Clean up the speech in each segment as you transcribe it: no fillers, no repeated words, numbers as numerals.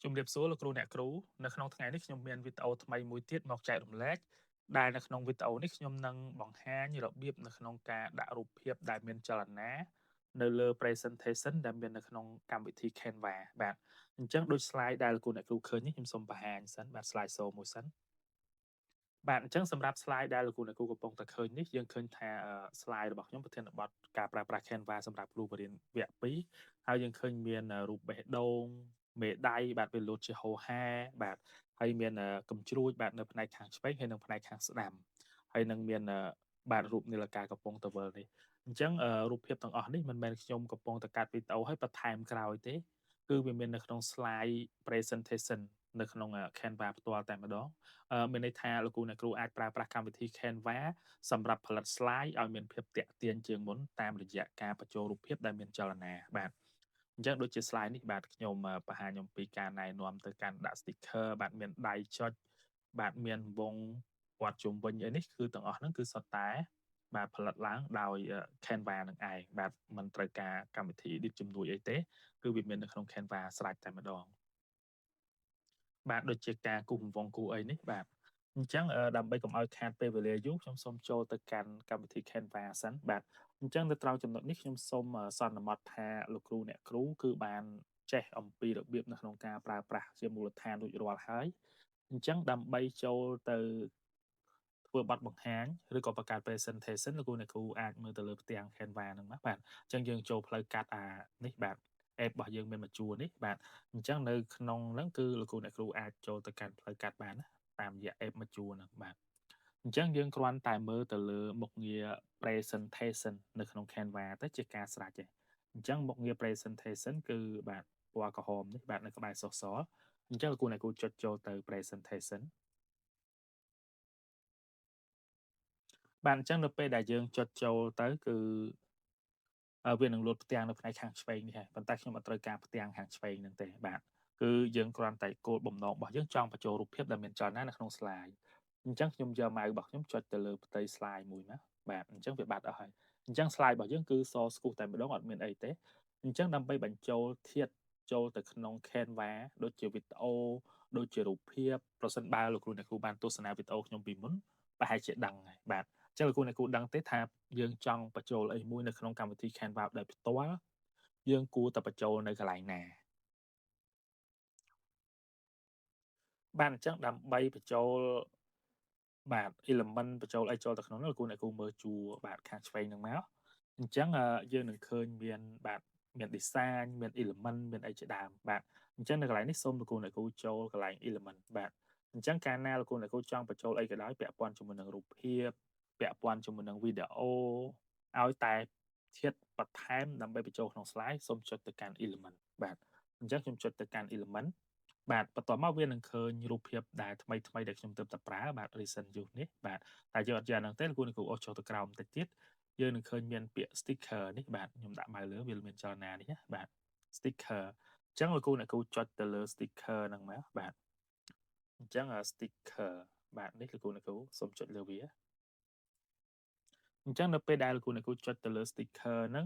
ជំរាបសួរលោកគ្រូអ្នកគ្រូនៅក្នុងថ្ងៃនេះខ្ញុំមានវីដេអូថ្មីមួយទៀតមកចែករំលែកដែលនៅក្នុងវីដេអូនេះខ្ញុំនឹងបង្ហាញរបៀបនៅក្នុងការដាក់រូបភាពដែលមានចលនានៅលើ presentation ដែលមាននៅក្នុងកម្មវិធី Canva បាទអញ្ចឹងដូច slide ដែលលោកគ្រូអ្នកគ្រូឃើញនេះខ្ញុំសូមបង្ហាញសិនបាទ slide show មួយសិនបាទអញ្ចឹងសម្រាប់ slide ដែលលោកគ្រូអ្នកគ្រូកំពុងតែឃើញនេះយើងឃើញថាslide របស់ខ្ញុំប្រធានបទការប្រើប្រាស់ Canva សម្រាប់គ្រូបរិញ្ញាបត្រវគ្គ2ហើយយើងឃើញមានរូបបេះដូងមេដៃបាទវាលោតជាហូហែបាទហើយមានកំជ្រួចបាទនៅផ្នែកខាងឆ្វេងហើយនិងផ្នែកខាងស្ដាំហើយនឹងមានបាទរូបនាឡិកាកំពុងតែវិលនេះអញ្ចឹងរូបភាពទាំងអស់នេះមិនមែនខ្ញុំកំពុងតែកាត់វីដេអូហើយបន្ថែមក្រោយទេគឺវាមាននៅក្នុង slide presentation នៅក្នុង Canva ផ្ទាល់តែម្ដងមានន័យថាលោកគ្រូអ្នកគ្រូអាចប្រើប្រាស់កម្មវិធី Canva សម្រាប់ផលិត slide ឲ្យមានភាពទាក់ទាញជាងមុនតាមរយៈការបញ្ចូលរូបភាពដែលមានចលនាបាទអញ្ចឹងដូចជា slide នេះបាទខ្ញុំបង្ហាញអំពីការណែនាំទៅកាន់ដាក់ sticker បាទមានដៃចុចបាទមានវងព័ទ្ធជុំវិញអីនេះគឺទាំងអស់ហ្នឹងគឺសុទ្ធតែបាទផលិតឡើងដោយ Canva នឹងឯងបាទមិនត្រូវការកម្មវិធី edit ជំនួយអីទេគឺវាមាននៅក្នុង Canva ស្រេចតែម្ដងបាទដូចជាការគូសវងគូអីនេះបាទអញ្ចឹងដើម្បីកុំឲ្យខាតពេលវេលាយូរខ្ញុំសូមចូលទៅកាន់កម្មវិធី Canva សិនបាទអញ្ចឹងនៅត្រង់ចំណុចនេះខ្ញុំសូមសន្មតថាលោកគ្រូអ្នកគ្រូគឺបានចេះអំពីរបៀបនៅក្នុងការប្រើប្រាស់ជាមូលដ្ឋានរួចរាល់ហើយអញ្ចឹងដើម្បីចូលទៅធ្វើបទបង្ហាញឬក៏បង្កើត presentation លោកគ្រូអ្នកគ្រូអាចមើលទៅលើផ្ទាំង Canva ហ្នឹងមកបាទអញ្ចឹងយើងចូលផ្លូវកាត់នេះបាទ app របស់យើងមានមួយជួរនេះបាទអញ្ចឹងនៅក្នុងហ្នឹងគឺលោកគ្រូអ្នកគ្រូអាចចូលទៅកាន់ផ្លូវកាត់បានណាតាមរយៈ app មួយជួរហ្នឹងបាទអញ្ចឹងយើងគ្រាន់តែមើលទៅលើមុខងារ presentation នៅក្នុង Canva ទៅជាការស្រេចទេអញ្ចឹងមុខងារ presentation គឺបាទពណ៌ក្រហមនេះបាទនៅក្បែរសុសសអញ្ចឹងលោកគ្រូអ្នកគ្រូចុចចូលទៅ presentation បាទអញ្ចឹងនៅពេលដែលយើងចុចចូលទៅគឺវានឹងលោតផ្ទាំងនៅផ្នែកខាងឆ្វេងនេះហើយប៉ុន្តែខ្ញុំអត់ត្រូវការផ្ទាំងខាងឆ្វេងហ្នឹងទេបាទគឺយើងគ្រាន់តែគោលបំណងរបស់យើងចង់បញ្ចូលរូបភាពដែលមានចលនានៅក្នុង slide អញ្ចឹងខ្ញុំយក mouse របស់ខ្ញុំចុចទៅលើផ្ទៃ slide មួយណាបាទអញ្ចឹងវាបាត់អស់ហើយអញ្ចឹង slide របស់យើងគឺសស្គុះតែម្ដងអត់មានអីទេអញ្ចឹងដើម្បីបញ្ចូលធាតុចូលទៅក្នុង Canva ដូចជាវីដេអូដូចជារូបភាពប្រសិនបើលោកគ្រូអ្នកគ្រូបានទស្សនាវីដេអូខ្ញុំពីមុនប្រហែលជាដឹងហើយបាទ ចឹងលោកគ្រូអ្នកគ្រូដឹងទេថាយើងចង់បញ្ចូលអីមួយនៅក្នុងកម្មវិធី Canva ដោយផ្ទាល់យើងគួរតែបញ្ចូលនៅកន្លែងណាបាទអញ្ចឹងដើម្បីបញ្ចូលបាទ element បញ្ចូលអីចូលទៅក្នុងនោះលោកគ្រូអ្នកគ្រូមើលជួរបាទខាងឆ្វេងហ្នឹងមកអញ្ចឹងយើងនឹងឃើញមានបាទមាន design មាន element មានអីជាដើមបាទអញ្ចឹងនៅកន្លែងនេះសូមលោកគ្រូអ្នកគ្រូចូលកន្លែង element បាទអញ្ចឹងកាលណាលោកគ្រូអ្នកគ្រូចង់បញ្ចូលអីក៏ដោយពាក់ព័ន្ធជាមួយនឹងរូបភាពពាក់ព័ន្ធជាមួយនឹងវីដេអូឲ្យតែធាតុបន្ថែមដើម្បីបញ្ចូលក្នុង slide សូមចុចទៅកាន់ element បាទអញ្ចឹងខ្ញុំចុចទៅកាន់ element បាទបន្ទាប់មកវានឹងឃើញរូបភាពដែលថ្មីៗដែលខ្ញុំទើបតែប្រើបាទ recent use នេះបាទតែយើងអត់យកអាហ្នឹងទេលោកគ្រូអ្នកគ្រូអូសចុះទៅក្រោមបន្តិចទៀតយើងនឹងឃើញមានពាក្យ sticker នេះបាទខ្ញុំដាក់ម៉ៅលើវាមានចលនានេះណាបាទ sticker អញ្ចឹងលោកគ្រូអ្នកគ្រូចុចទៅលើ sticker ហ្នឹងមកបាទអញ្ចឹងsticker បាទនេះលោកគ្រូអ្នកគ្រូសូមចុចលើវាអញ្ចឹងនៅពេលដែលលោកគ្រូអ្នកគ្រូចុចទៅលើ sticker ហ្នឹង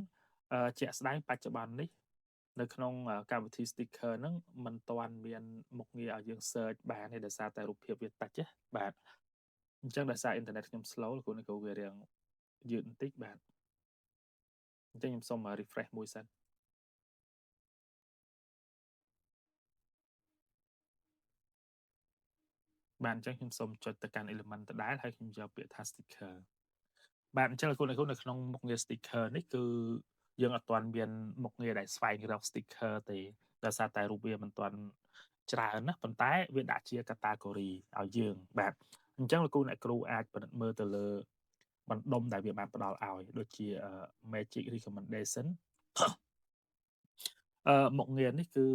ជាក់ស្ដែងបច្ចុប្បន្ននេះនៅក្នុងកម្មវិធី sticker ហ្នឹងมันទាន់មានមុខងារឲ្យយើង search បានទេដោយសារតែរូបភាពវាតិចណាបាទអញ្ចឹងដោយសារអ៊ីនធឺណិតខ្ញុំ slow លោកគ្រូអ្នកគ្រូវារៀងយឺតបន្តិចបាទអញ្ចឹងខ្ញុំសូមrefresh មួយសិនបាទអញ្ចឹងខ្ញុំសូមចុចទៅកាន់ element ដដែលហើយខ្ញុំយកពាក្យថា sticker បាទអញ្ចឹងលោកគ្រូអ្នកគ្រូនៅក្នុងមុខងារ sticker នេះគឺយើងអត់ទាន់មានមុខងារដែលស្វែងរក sticker ទេដោយសារតែរូបវាមិនទាន់ច្រើនណាប៉ុន្តែវាដាក់ជា category ឲ្យយើងបាទអញ្ចឹងលោកគ្រូអ្នកគ្រូអាចពិនិត្យមើលទៅលើបណ្ដុំដែលវាបានផ្ដល់ឲ្យដូចជា magic recommendation មុខងារនេះគឺ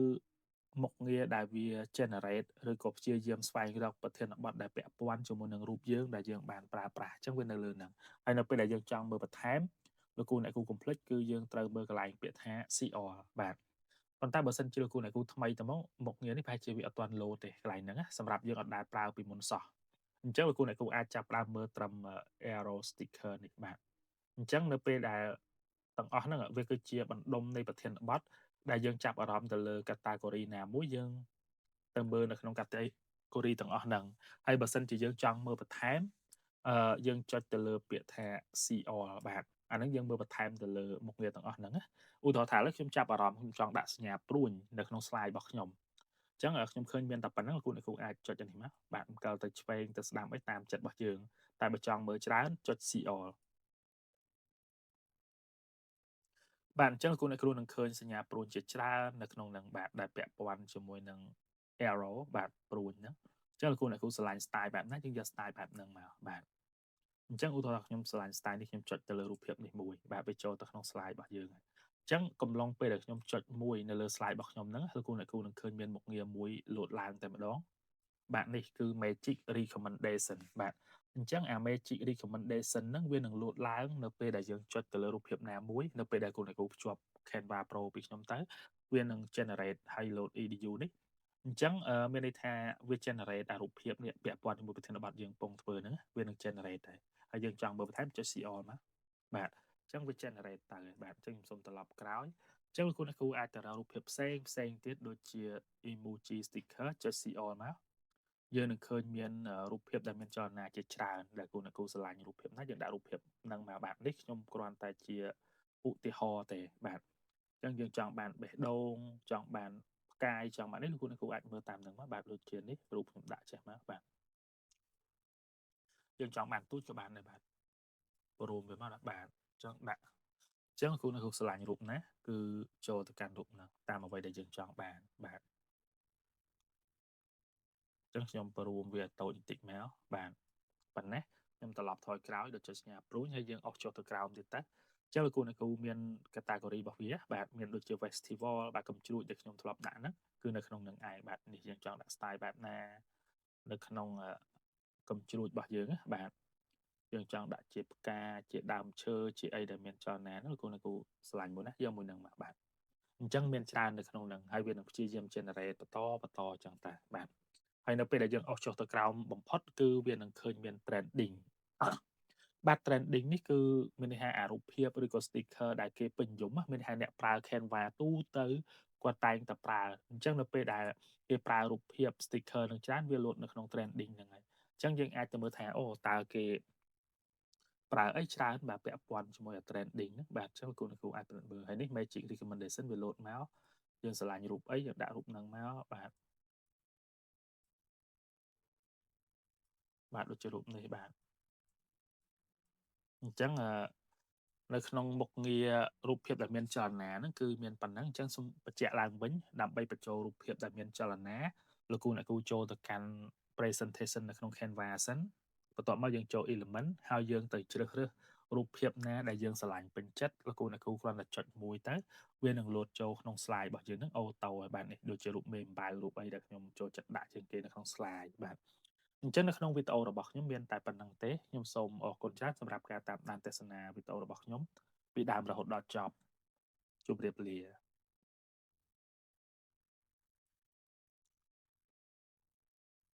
មុខងារដែលវា generate ឬក៏ព្យាយាមស្វែងរកប្រធានបទដែលពាក់ព័ន្ធជាមួយនឹងរូបយើងដែលយើងបានប្រើប្រាស់អញ្ចឹងវានៅលើហ្នឹងហើយនៅពេលដែលយើងចង់មើលបន្ថែមលោកគ្រូអ្នកគ្រូកុំភ្លេចគឺយើងត្រូវមើលកន្លែងពាក្យថា CR បាទប៉ុន្តែបើសិនជាលោកគ្រូអ្នកគ្រូថ្មីទៅមកមុខងារនេះប្រហែលជាវាអត់ទាន់លោតទេកន្លែងហ្នឹងណាសម្រាប់យើងអត់ដែលប្រើពីមុនសោះអញ្ចឹងលោកគ្រូអ្នកគ្រូអាចចាប់ផ្ដើមមើលត្រឹម arrow sticker នេះបាទអញ្ចឹងនៅពេលដែលទាំងអស់ហ្នឹងវាគឺជាបណ្ដុំនៃប្រធានបទដែលយើងចាប់អារម្មណ៍ទៅលើ category ណាមួយយើង ទៅមើលនៅក្នុង category ទាំងអស់ហ្នឹងហើយបើសិនជាយើងចង់មើលបន្ថែមយើងចុចទៅលើពាក្យថា see all បាទអាហ្នឹងយើងមើលបន្ថែមទៅលើមុខងារទាំងអស់ហ្នឹងណាឧទាហរណ៍ថាឥឡូវខ្ញុំចាប់អារម្មណ៍ខ្ញុំចង់ដាក់សញ្ញាព្រួញនៅក្នុង slide របស់ខ្ញុំអញ្ចឹងខ្ញុំឃើញមានតែប៉ុណ្ណឹងលោកគ្រូអាចចុចអានេះមកបាទអង្គទៅឆ្វេងទៅស្ដាំអីតាមចិត្តរបស់យើងតែបើចង់មើលច្រើនចុច see all បាទអញ្ចឹងលោកអ្នកគ្រូនឹងឃើញសញ្ញាព្រួញជាច្រើននៅក្នុងនឹងបាទដែលពាក់ព័ន្ធជាមួយនឹង arrow បាទព្រួញហ្នឹងអញ្ចឹងលោកអ្នកគ្រូឆ្លាញ់ style បែបណាយើងយក style បែបហ្នឹងមកបាទអញ្ចឹងឧទាហរណ៍ខ្ញុំឆ្លាញ់ style នេះខ្ញុំចុចទៅលើរូបភាពនេះមួយបាទវាចូលទៅក្នុង slide របស់យើងហើយអញ្ចឹងកំឡុងពេលដែលខ្ញុំចុចមួយនៅលើ slide របស់ខ្ញុំហ្នឹងលោកអ្នកគ្រូនឹងឃើញមានមុខងារមួយលោតឡើងតែម្ដងបាទនេះគឺ magic recommendation បាទអញ្ចឹងអា magic recommendation ហ្នឹងវានឹងលោតឡើងនៅពេលដែលយើងចុចទៅលើរូបភាពណាមួយនៅពេលដែលគូអ្នកគ្រូភ្ជាប់ Canva Pro ពីខ្ញុំទៅវានឹង generate ហើយ load edu នេះអញ្ចឹងមានន័យថាវា generate អារូបភាពនេះពាក់ព័ន្ធជាមួយប្រធានបទយើងកំពុងធ្វើហ្នឹងវានឹង generate ដែរហើយយើងចង់មើលបន្ថែមចុច see all មកបាទអញ្ចឹងវា generate ទៅបាទអញ្ចឹងខ្ញុំសូមត្រឡប់ក្រោយអញ្ចឹងគូអ្នកគ្រូអាចទៅរករូបភាពផ្សេងទៀតដូចជា emoji sticker ចុច see all មកយើងនឹងឃើញមានរូបភាពដែលមានចលនាជាច្រើនដែលគូអ្នកគ្រូឆ្លាញ់រូបភាពណាយើងដាក់រូបភាពហ្នឹងមកបាទនេះខ្ញុំគ្រាន់តែជាឧទាហរណ៍ទេបាទអញ្ចឹងយើងចង់បានបេះដូងចង់បានផ្កាយចង់បាននេះលោកគ្រូអាចមើលតាមហ្នឹងមកបាទដូចជានេះរូបខ្ញុំដាក់ចេះមកបាទយើងចង់បានទូចក៏បានដែរបាទព្រមវាមកដាក់បាទអញ្ចឹងដាក់អញ្ចឹងលោកគ្រូឆ្លាញ់រូបណាគឺចូលទៅកាន់រូបហ្នឹងតាមអ្វីដែលយើងចង់បានបាទអញ្ចឹងខ្ញុំព្រមវាតូចបន្តិចមកបាទប៉ុណ្ណេះខ្ញុំត្រឡប់ថយក្រោយដល់ចុចសញ្ញាព្រួញហើយយើងអុសចុះទៅក្រោមទៀតតើអញ្ចឹងលោកគ្រូមាន category របស់វាបាទមានដូចជា festival បាទកំជ្រួចដែលខ្ញុំធ្លាប់ដាក់ហ្នឹងគឺនៅក្នុងនឹងឯងបាទនេះយើងចង់ដាក់ style បែបណានៅក្នុងកំជ្រួចរបស់យើងណាបាទយើងចង់ដាក់ជាផ្កាជាដើមឈើជាអីដែលមានចលនាហ្នឹងលោកគ្រូឆ្លាញ់មួយណាយកមួយហ្នឹងមកបាទអញ្ចឹងមានច្រើននៅក្នុងហ្នឹងហើយវានឹងព្យាយាម generate បន្តអញ្ចឹងតាបាទហើយនៅពេលដែលយើងអុសចុះទៅក្រោមបំផុតគឺវានឹងឃើញមាន trending បាទ trending នេះគឺមានន័យថាអារូបភាពឬក៏ sticker ដែលគេពេញនិយមមានន័យថាអ្នកប្រើ Canva ទូទៅគាត់តែងតែប្រើអញ្ចឹងនៅពេលដែលគេប្រើរូបភាព sticker នឹងច្រើនវាលោតនៅក្នុង trending ហ្នឹងហើយអញ្ចឹងយើងអាចទៅមើលថាអូតើគេប្រើអីច្រើនបាទពាក់ព័ន្ធជាមួយ trending ហ្នឹងបាទអញ្ចឹងគូអ្នកគ្រូអាចពិនិត្យមើលហើយនេះ magic recommendation វាលោតមកយើងឆ្លាញ់រូបអីយើងដាក់រូបហ្នឹងមកបាទដូចជារូបនេះបាទអញ្ចឹងនៅក្នុងមុខងាររូបភាពដែលមានចលនាហ្នឹងគឺមានប៉ុណ្ណឹងអញ្ចឹងសូមបញ្ជាក់ឡើងវិញដើម្បីបញ្ចូលរូបភាពដែលមានចលនាលោកគ្រូអ្នកគ្រូចូលទៅកាន់ presentation នៅក្នុង Canva សិនបន្ទាប់មកយើងចូល element ហើយយើងទៅជ្រើសរើសរូបភាពណាដែលយើងស្រឡាញ់ពេញចិត្តលោកគ្រូអ្នកគ្រូគ្រាន់តែចុចមួយទៅវានឹងលោតចូលក្នុង slide របស់យើងហ្នឹងអូតូហើយបាទនេះដូចជារូបមេអំបៅរូបអីដែលខ្ញុំចូលចិត្តដាក់ជាងគេនៅក្នុង slide បាទអញ្ចឹងនៅក្នុងវីដេអូរបស់ខ្ញុំមានតែប៉ុណ្្នឹងទេខ្ញុំសូមអរគុណច្រើនសម្រាប់ការតាមដានទស្សនាវីដេអូរបស់ខ្ញុំពីដើមរហូតដល់ចប់ជម្រាបលា